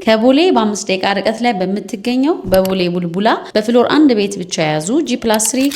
ከቦሌ በ5 ደቂቃ ርቀት ላይ በምትገኘው በቦሌ ቡልቡላ በፍሎር 1 ቤት ብቻ የያዙ G+3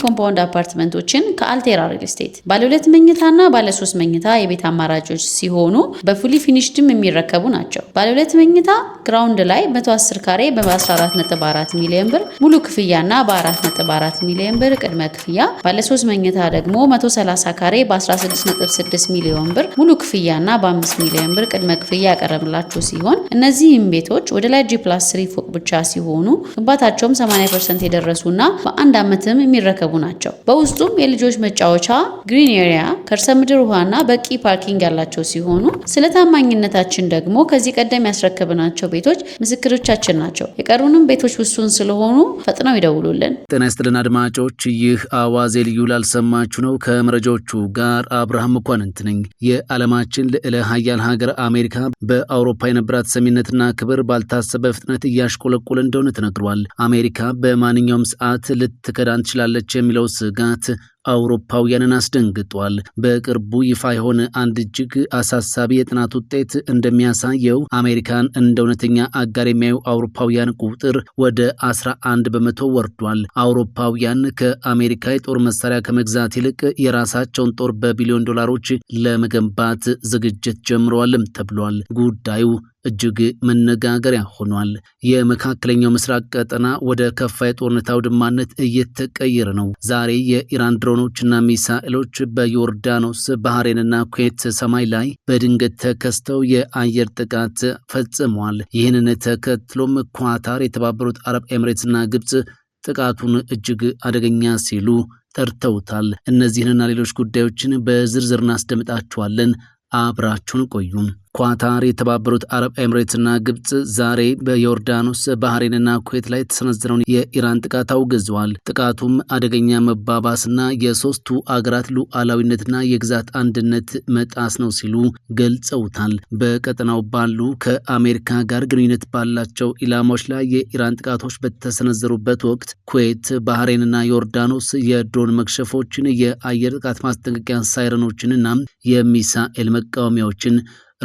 ኮምፓውንድ አፓርትመንቶችን ከአልቴራ ሪል ስቴት ባለ 2 መኝታና ባለ 3 መኝታ የቤት አማራጮች ሲሆኑ በፉሊ ፊኒሽድም የሚረከቡ ናቸው። ባለ 2 መኝታ ግራውንድ ላይ 110 ካሬ በ14.4 ሚሊዮን ብር ሙሉ ክፍያና በ4.4 ሚሊዮን ብር ቅድመ ክፍያ፣ ባለ 3 መኝታ ደግሞ 130 ካሬ በ16.6 ሚሊዮን ብር ሙሉ ክፍያና በ5 ሚሊዮን ብር ቅድመ ክፍያ ያቀረብላችሁ ሲሆን እነዚህም ቤቶች ወደ ላይ G+3 ፎቅ ብቻ ሲሆኑ ግንባታቸውም 80% የደረሱና በአንድ ዓመትም የሚረከቡ ናቸው። በውስጡም የልጆች መጫወቻ፣ ግሪን ኤሪያ፣ ከርሰ ምድር ውሃና በቂ ፓርኪንግ ያላቸው ሲሆኑ ስለ ታማኝነታችን ደግሞ ከዚህ ቀደም ያስረከብናቸው ቤቶች ምስክሮቻችን ናቸው። የቀሩንም ቤቶች ውሱን ስለሆኑ ፈጥነው ይደውሉልን። ጤና ይስጥልን አድማጮች፣ ይህ አዋዜ ልዩ ላልሰማችሁ ነው። ከመረጃዎቹ ጋር አብርሃም መኳንንት ነኝ። የዓለማችን ልዕለ ሀያል ሀገር አሜሪካ በአውሮፓ የነበራት ሰሚነትና ክብር ባልታሰበ ፍጥነት እያሽቆለቆለ እንደሆነ ተነግሯል። አሜሪካ በማንኛውም ሰዓት ልትከዳን ትችላለች የሚለው ስጋት አውሮፓውያንን አስደንግጧል። በቅርቡ ይፋ የሆነ አንድ እጅግ አሳሳቢ የጥናት ውጤት እንደሚያሳየው አሜሪካን እንደ እውነተኛ አጋር የሚያዩ አውሮፓውያን ቁጥር ወደ 11 በመቶ ወርዷል። አውሮፓውያን ከአሜሪካ የጦር መሳሪያ ከመግዛት ይልቅ የራሳቸውን ጦር በቢሊዮን ዶላሮች ለመገንባት ዝግጅት ጀምረዋልም ተብሏል። ጉዳዩ እጅግ መነጋገሪያ ሆኗል። የመካከለኛው ምስራቅ ቀጠና ወደ ከፋ የጦርነት አውድማነት እየተቀየረ ነው። ዛሬ የኢራን ድሮኖችና ሚሳኤሎች በዮርዳኖስ ባህሬንና ኩዌት ሰማይ ላይ በድንገት ተከስተው የአየር ጥቃት ፈጽመዋል። ይህንን ተከትሎም ኳታር፣ የተባበሩት አረብ ኤምሬትስና ግብጽ ጥቃቱን እጅግ አደገኛ ሲሉ ጠርተውታል። እነዚህንና ሌሎች ጉዳዮችን በዝርዝር እናስደምጣችኋለን። አብራችሁን ቆዩ። ኳታር፣ የተባበሩት አረብ ኤምሬትስና ግብጽ ዛሬ በዮርዳኖስ ባህሬንና ኩዌት ላይ የተሰነዘረውን የኢራን ጥቃት አውግዘዋል። ጥቃቱም አደገኛ መባባስና የሶስቱ አገራት ሉዓላዊነትና የግዛት አንድነት መጣስ ነው ሲሉ ገልጸውታል። በቀጠናው ባሉ ከአሜሪካ ጋር ግንኙነት ባላቸው ኢላማዎች ላይ የኢራን ጥቃቶች በተሰነዘሩበት ወቅት ኩዌት፣ ባህሬንና ዮርዳኖስ የድሮን መክሸፎችን፣ የአየር ጥቃት ማስጠንቀቂያ ሳይረኖችንና የሚሳኤል መቃወሚያዎችን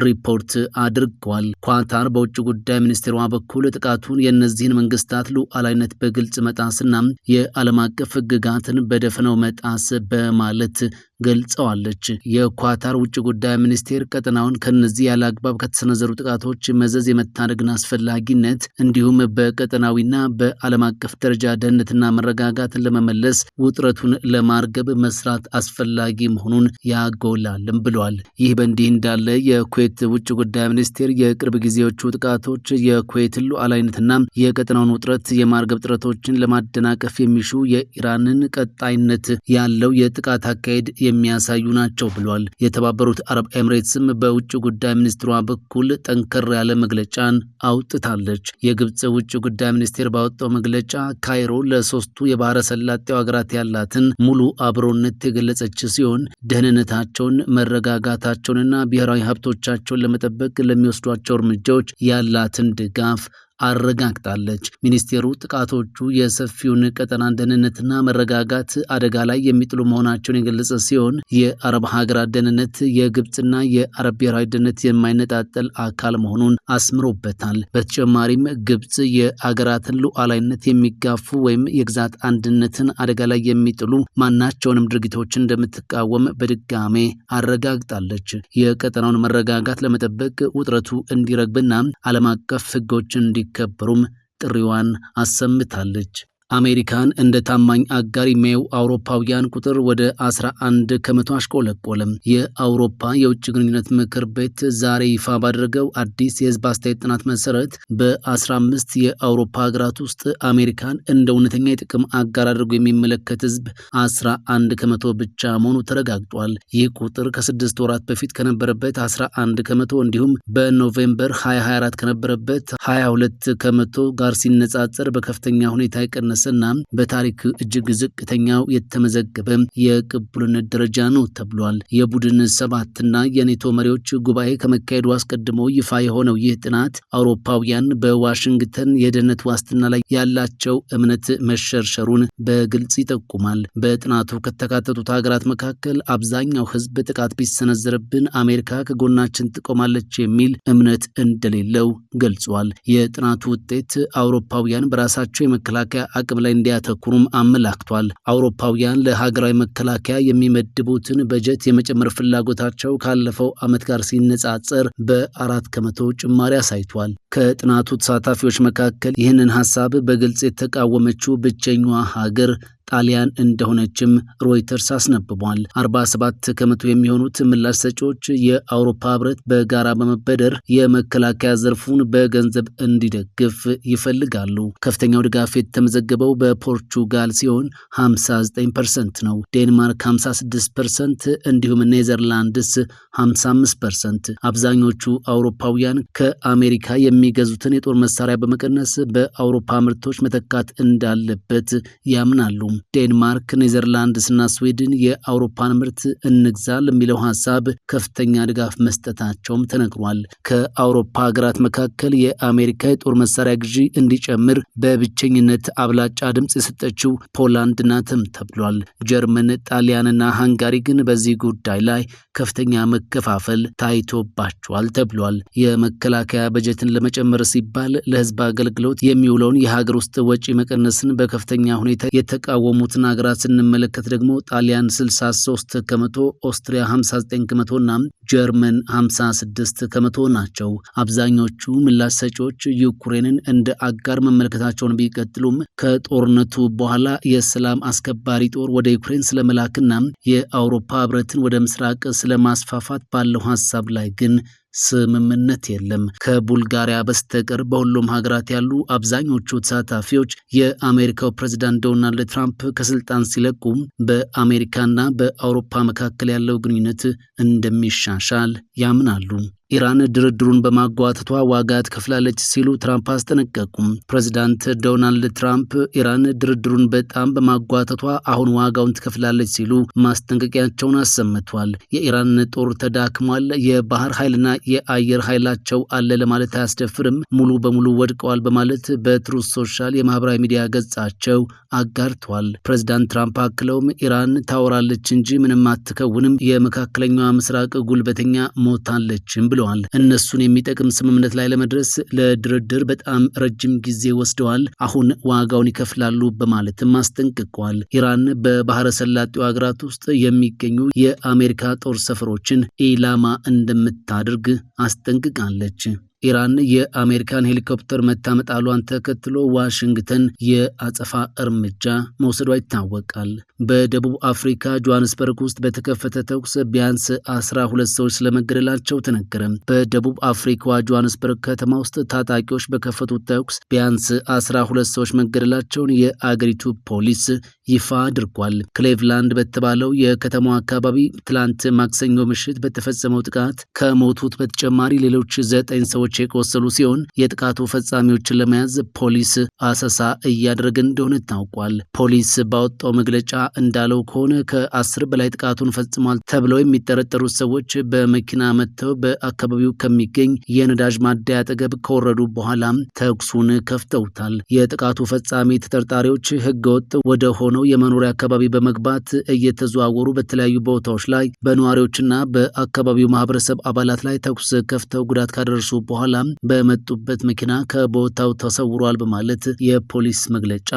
ሪፖርት አድርገዋል። ኳታር በውጭ ጉዳይ ሚኒስቴሯ በኩል ጥቃቱን የእነዚህን መንግስታት ሉዓላዊነት በግልጽ መጣስና የዓለም አቀፍ ሕግጋትን በደፈነው መጣስ በማለት ገልጸዋለች። የኳታር ውጭ ጉዳይ ሚኒስቴር ቀጠናውን ከነዚህ ያለ አግባብ ከተሰነዘሩ ጥቃቶች መዘዝ የመታደግን አስፈላጊነት እንዲሁም በቀጠናዊና በዓለም አቀፍ ደረጃ ደህንነትና መረጋጋትን ለመመለስ ውጥረቱን ለማርገብ መስራት አስፈላጊ መሆኑን ያጎላልም ብለዋል። ይህ በእንዲህ እንዳለ የኩዌት ውጭ ጉዳይ ሚኒስቴር የቅርብ ጊዜዎቹ ጥቃቶች የኩዌትን ሉዓላዊነትና የቀጠናውን ውጥረት የማርገብ ጥረቶችን ለማደናቀፍ የሚሹ የኢራንን ቀጣይነት ያለው የጥቃት አካሄድ የሚያሳዩ ናቸው ብሏል። የተባበሩት አረብ ኤምሬትስም በውጭ ጉዳይ ሚኒስትሯ በኩል ጠንከር ያለ መግለጫን አውጥታለች። የግብጽ ውጭ ጉዳይ ሚኒስቴር ባወጣው መግለጫ ካይሮ ለሶስቱ የባህረ ሰላጤው ሀገራት ያላትን ሙሉ አብሮነት የገለጸች ሲሆን ደህንነታቸውን፣ መረጋጋታቸውንና ብሔራዊ ሀብቶቻቸውን ለመጠበቅ ለሚወስዷቸው እርምጃዎች ያላትን ድጋፍ አረጋግጣለች። ሚኒስቴሩ ጥቃቶቹ የሰፊውን ቀጠና ደህንነትና መረጋጋት አደጋ ላይ የሚጥሉ መሆናቸውን የገለጸ ሲሆን የአረብ ሀገራት ደህንነት የግብጽና የአረብ ብሔራዊ ደህንነት የማይነጣጠል አካል መሆኑን አስምሮበታል። በተጨማሪም ግብጽ የአገራትን ሉዓላዊነት የሚጋፉ ወይም የግዛት አንድነትን አደጋ ላይ የሚጥሉ ማናቸውንም ድርጊቶችን እንደምትቃወም በድጋሜ አረጋግጣለች። የቀጠናውን መረጋጋት ለመጠበቅ ውጥረቱ እንዲረግብና ዓለም አቀፍ ሕጎችን እንዲከበሩም ጥሪዋን አሰምታለች። አሜሪካን እንደ ታማኝ አጋር የሚያዩ አውሮፓውያን ቁጥር ወደ 11 ከመቶ አሽቆለቆለም። የአውሮፓ የውጭ ግንኙነት ምክር ቤት ዛሬ ይፋ ባደረገው አዲስ የህዝብ አስተያየት ጥናት መሰረት በ15 የአውሮፓ ሀገራት ውስጥ አሜሪካን እንደ እውነተኛ የጥቅም አጋር አድርጎ የሚመለከት ህዝብ 11 ከመቶ ብቻ መሆኑ ተረጋግጧል። ይህ ቁጥር ከ6 ወራት በፊት ከነበረበት 11 ከመቶ እንዲሁም በኖቬምበር 2024 ከነበረበት 22 ከመቶ ጋር ሲነጻጸር በከፍተኛ ሁኔታ የቀነሰ ያነሰና በታሪክ እጅግ ዝቅተኛው የተመዘገበ የቅቡልነት ደረጃ ነው ተብሏል። የቡድን ሰባትና የኔቶ መሪዎች ጉባኤ ከመካሄዱ አስቀድሞ ይፋ የሆነው ይህ ጥናት አውሮፓውያን በዋሽንግተን የደህንነት ዋስትና ላይ ያላቸው እምነት መሸርሸሩን በግልጽ ይጠቁማል። በጥናቱ ከተካተቱት ሀገራት መካከል አብዛኛው ሕዝብ ጥቃት ቢሰነዘርብን አሜሪካ ከጎናችን ትቆማለች የሚል እምነት እንደሌለው ገልጿል። የጥናቱ ውጤት አውሮፓውያን በራሳቸው የመከላከያ አቅም ላይ እንዲያተኩሩም አመላክቷል። አውሮፓውያን ለሀገራዊ መከላከያ የሚመድቡትን በጀት የመጨመር ፍላጎታቸው ካለፈው ዓመት ጋር ሲነጻጸር በ4 ከመቶ ጭማሪ አሳይቷል። ከጥናቱ ተሳታፊዎች መካከል ይህንን ሀሳብ በግልጽ የተቃወመችው ብቸኛዋ ሀገር ጣሊያን እንደሆነችም ሮይተርስ አስነብቧል። 47 ከመቶ የሚሆኑት ምላሽ ሰጪዎች የአውሮፓ ህብረት በጋራ በመበደር የመከላከያ ዘርፉን በገንዘብ እንዲደግፍ ይፈልጋሉ። ከፍተኛው ድጋፍ የተመዘገበው በፖርቹጋል ሲሆን 59% ነው። ዴንማርክ 56%፣ እንዲሁም ኔዘርላንድስ 55%። አብዛኞቹ አውሮፓውያን ከአሜሪካ የሚገዙትን የጦር መሳሪያ በመቀነስ በአውሮፓ ምርቶች መተካት እንዳለበት ያምናሉ። ዴንማርክ፣ ኔዘርላንድስ እና ስዊድን የአውሮፓን ምርት እንግዛ ለሚለው ሀሳብ ከፍተኛ ድጋፍ መስጠታቸውም ተነግሯል። ከአውሮፓ ሀገራት መካከል የአሜሪካ የጦር መሳሪያ ግዢ እንዲጨምር በብቸኝነት አብላጫ ድምፅ የሰጠችው ፖላንድ ናትም ተብሏል። ጀርመን፣ ጣሊያንና ሃንጋሪ ግን በዚህ ጉዳይ ላይ ከፍተኛ መከፋፈል ታይቶባቸዋል ተብሏል። የመከላከያ በጀትን ለመጨመር ሲባል ለህዝብ አገልግሎት የሚውለውን የሀገር ውስጥ ወጪ መቀነስን በከፍተኛ ሁኔታ የተቃወሙትን ሀገራት ስንመለከት ደግሞ ጣሊያን 63 ከመቶ፣ ኦስትሪያ 59 ከመቶና ጀርመን 56 ከመቶ ናቸው። አብዛኞቹ ምላሽ ሰጪዎች ዩክሬንን እንደ አጋር መመልከታቸውን ቢቀጥሉም ከጦርነቱ በኋላ የሰላም አስከባሪ ጦር ወደ ዩክሬን ስለመላክና የአውሮፓ ህብረትን ወደ ምስራቅ ስለማስፋፋት ባለው ሀሳብ ላይ ግን ስምምነት የለም። ከቡልጋሪያ በስተቀር በሁሉም ሀገራት ያሉ አብዛኞቹ ተሳታፊዎች የአሜሪካው ፕሬዝዳንት ዶናልድ ትራምፕ ከስልጣን ሲለቁ በአሜሪካና በአውሮፓ መካከል ያለው ግንኙነት እንደሚሻሻል ያምናሉ። ኢራን ድርድሩን በማጓተቷ ዋጋ ትከፍላለች ሲሉ ትራምፕ አስጠነቀቁም። ፕሬዚዳንት ዶናልድ ትራምፕ ኢራን ድርድሩን በጣም በማጓተቷ አሁን ዋጋውን ትከፍላለች ሲሉ ማስጠንቀቂያቸውን አሰምቷል። የኢራን ጦር ተዳክሟል፣ የባህር ኃይልና የአየር ኃይላቸው አለ ለማለት አያስደፍርም፣ ሙሉ በሙሉ ወድቀዋል በማለት በትሩዝ ሶሻል የማህበራዊ ሚዲያ ገጻቸው አጋርተዋል። ፕሬዚዳንት ትራምፕ አክለውም ኢራን ታወራለች እንጂ ምንም አትከውንም፣ የመካከለኛው ምስራቅ ጉልበተኛ ሞታለችም ብለዋል። እነሱን የሚጠቅም ስምምነት ላይ ለመድረስ ለድርድር በጣም ረጅም ጊዜ ወስደዋል፣ አሁን ዋጋውን ይከፍላሉ በማለትም አስጠንቅቀዋል። ኢራን በባህረ ሰላጤው ሀገራት ውስጥ የሚገኙ የአሜሪካ ጦር ሰፈሮችን ኢላማ እንደምታደርግ አስጠንቅቃለች። ኢራን የአሜሪካን ሄሊኮፕተር መታመጣሏን ተከትሎ ዋሽንግተን የአጸፋ እርምጃ መውሰዷ ይታወቃል። በደቡብ አፍሪካ ጆሃንስበርግ ውስጥ በተከፈተ ተኩስ ቢያንስ 12 ሰዎች ስለመገደላቸው ተነገረ። በደቡብ አፍሪካዋ ጆሃንስበርግ ከተማ ውስጥ ታጣቂዎች በከፈቱት ተኩስ ቢያንስ 12 ሰዎች መገደላቸውን የአገሪቱ ፖሊስ ይፋ አድርጓል። ክሌቭላንድ በተባለው የከተማው አካባቢ ትላንት ማክሰኞ ምሽት በተፈጸመው ጥቃት ከሞቱት በተጨማሪ ሌሎች 9 ሰዎች የቆሰሉ ሲሆን የጥቃቱ ፈጻሚዎችን ለመያዝ ፖሊስ አሰሳ እያደረገ እንደሆነ ታውቋል። ፖሊስ ባወጣው መግለጫ እንዳለው ከሆነ ከ10 በላይ ጥቃቱን ፈጽሟል ተብለው የሚጠረጠሩት ሰዎች በመኪና መጥተው በአካባቢው ከሚገኝ የነዳጅ ማደያ አጠገብ ከወረዱ በኋላም ተኩሱን ከፍተውታል። የጥቃቱ ፈጻሚ ተጠርጣሪዎች ህገወጥ ወደ ሆነው የመኖሪያ አካባቢ በመግባት እየተዘዋወሩ በተለያዩ ቦታዎች ላይ በነዋሪዎችና በአካባቢው ማህበረሰብ አባላት ላይ ተኩስ ከፍተው ጉዳት ካደረሱ በኋላ በመጡበት መኪና ከቦታው ተሰውሯል በማለት የፖሊስ መግለጫ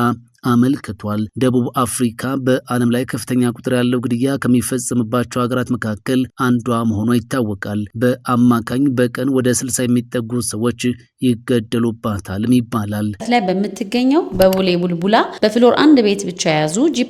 አመልክቷል። ደቡብ አፍሪካ በዓለም ላይ ከፍተኛ ቁጥር ያለው ግድያ ከሚፈጸምባቸው ሀገራት መካከል አንዷ መሆኗ ይታወቃል። በአማካኝ በቀን ወደ 60 የሚጠጉ ሰዎች ይገደሉባታልም ይባላል። ላይ በምትገኘው በቦሌ ቡልቡላ በፍሎር 1 ቤት ብቻ የያዙ G+3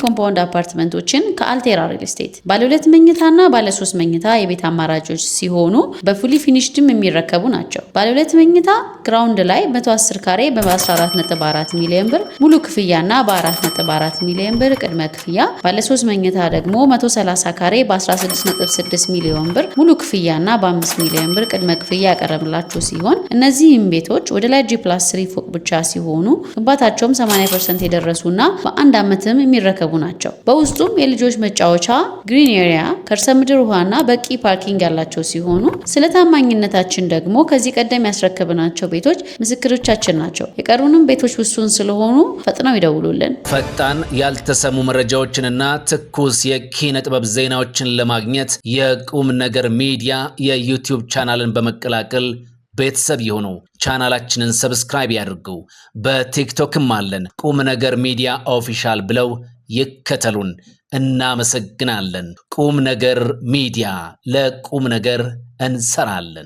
ኮምፓውንድ አፓርትመንቶችን ከአልቴራ ሪል ስቴት ባለ 2 መኝታና ባለ 3 መኝታ የቤት አማራጮች ሲሆኑ በፉሊ ፊኒሽድም የሚረከቡ ናቸው። ባለ 2 መኝታ ግራውንድ ላይ 110 ካሬ በ14.4 ሚሊዮን ብር ሙሉ ክፍያና በ4.4 ሚሊዮን ብር ቅድመ ክፍያ፣ ባለ 3 መኝታ ደግሞ 130 ካሬ በ16.6 ሚሊዮን ብር ሙሉ ክፍያና በ5 ሚሊዮን ብር ቅድመ ክፍያ ያቀረብላችሁ ሲሆን እነዚህም ቤቶች ወደ ላይ G+3 ፎቅ ብቻ ሲሆኑ ግንባታቸውም 80% የደረሱና በአንድ ዓመትም የሚረከቡ ናቸው። በውስጡም የልጆች መጫወቻ፣ ግሪን ኤሪያ፣ ከርሰ ምድር ውሃና በቂ ፓርኪንግ ያላቸው ሲሆኑ ስለ ታማኝነታችን ደግሞ ከዚህ ቀደም ያስረከብናቸው ቤቶች ምስክሮቻችን ናቸው። የቀሩንም ቤቶች ውሱን ስለሆኑ ፈጥነው ይደውሉልን። ፈጣን ያልተሰሙ መረጃዎችንና ትኩስ የኪነ ጥበብ ዜናዎችን ለማግኘት የቁም ነገር ሚዲያ የዩቲዩብ ቻናልን በመቀላቀል ቤተሰብ የሆኑ ቻናላችንን ሰብስክራይብ ያድርጉ። በቲክቶክም አለን። ቁም ነገር ሚዲያ ኦፊሻል ብለው ይከተሉን። እናመሰግናለን። ቁም ነገር ሚዲያ፣ ለቁም ነገር እንሰራለን።